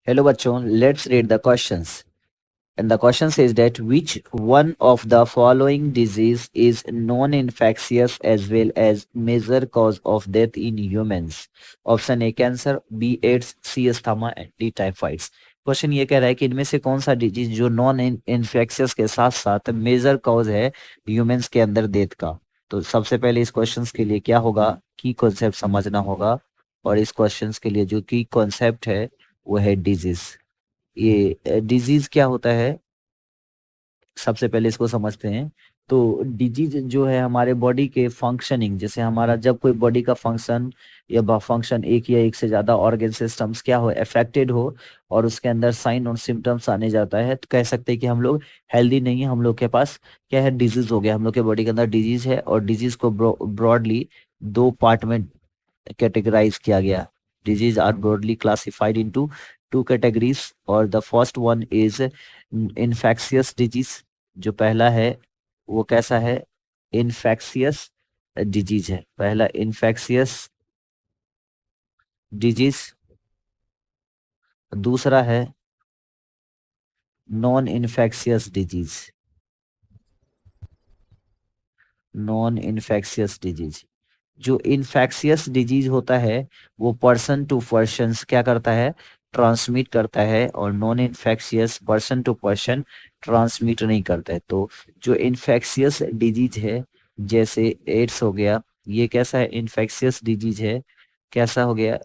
Hello bachon, let's read the questions. And the question says that which one of the following disease is non-infectious as well as major cause of death in humans? Option A cancer, B AIDS, C asthma and D typhoids. Question ये कह रहा है कि इनमें से कौन सा disease जो नॉन इन्फेक्शियस के साथ साथ मेजर कॉज है ह्यूमंस के अंदर डेथ का। तो सबसे पहले इस क्वेश्चन के लिए क्या होगा, की कॉन्सेप्ट समझना होगा। और इस क्वेश्चन के लिए जो की कॉन्सेप्ट है वो है डिजीज। ये डिजीज क्या होता है, सबसे पहले इसको समझते हैं। तो डिजीज जो है हमारे बॉडी के फंक्शनिंग, जैसे हमारा जब कोई बॉडी का फंक्शन या फंक्शन एक या एक से ज्यादा ऑर्गन सिस्टम्स क्या हो अफेक्टेड हो और उसके अंदर साइन और सिम्टम्स आने जाता है, तो कह सकते हैं कि हम लोग हेल्दी नहीं है, हम लोग के पास क्या है, डिजीज हो गया, हम लोग के बॉडी के अंदर डिजीज है। और डिजीज को ब्रॉडली दो पार्ट में कैटेगराइज किया गया। Disease are broadly classified into two categories और the first one is infectious disease. जो पहला है वो कैसा है, इन्फेक्शियस डिजीज है, पहला इन्फेक्शियस डिजीज। दूसरा है non infectious disease, non infectious disease. जो इन्फेक्शियस डिजीज होता है वो पर्सन टू पर्सन क्या करता है, ट्रांसमिट करता है, और non infectious person to person transmit नहीं करता है। तो जो इन्फेक्शियस डिजीज है जैसे एड्स हो गया, ये कैसा है, इन्फेक्शियस डिजीज है, कैसा हो गया।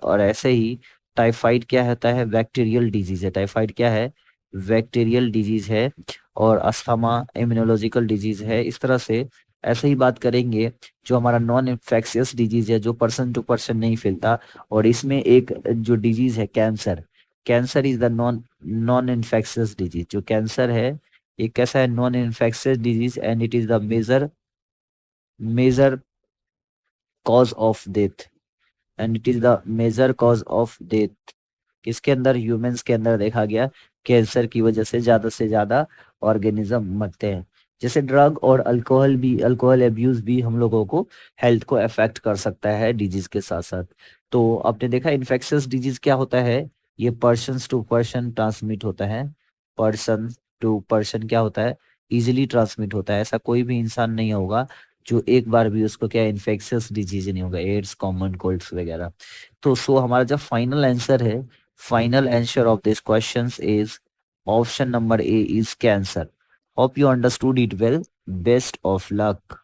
और ऐसे ही टाइफाइड क्या होता है, बैक्टीरियल डिजीज है, टाइफाइड क्या है, बैक्टीरियल डिजीज है। और अस्थमा इम्यूनोलॉजिकल डिजीज है। इस तरह से ऐसे ही बात करेंगे जो हमारा नॉन इन्फेक्शियस डिजीज है जो पर्सन टू पर्सन नहीं फैलता। और इसमें एक जो डिजीज है cancer, cancer is the non non infectious disease. जो कैंसर है ये कैसा है, non infectious disease and it is the major major cause of death, and it is the major cause of death. किसके अंदर, ह्यूमंस के अंदर देखा गया, कैंसर की वजह से ज्यादा ऑर्गेनिज्म मरते हैं। जैसे ड्रग और अल्कोहल भी, अल्कोहल एब्यूज भी हम लोगों को हेल्थ को अफेक्ट कर सकता है डिजीज के साथ साथ। तो आपने देखा इन्फेक्शियस डिजीज क्या होता है, ये पर्सन टू पर्सन ट्रांसमिट होता है। पर्सन टू पर्सन क्या होता है, इजिली ट्रांसमिट होता है। ऐसा कोई भी इंसान नहीं होगा जो एक बार भी उसको क्या इन्फेक्शियस डिजीज नहीं होगा, एड्स कॉमन कोल्ड्स वगैरह। तो सो हमारा जब फाइनल आंसर है, final answer of this questions is option number A is cancer. Hope you understood it well. Best of luck.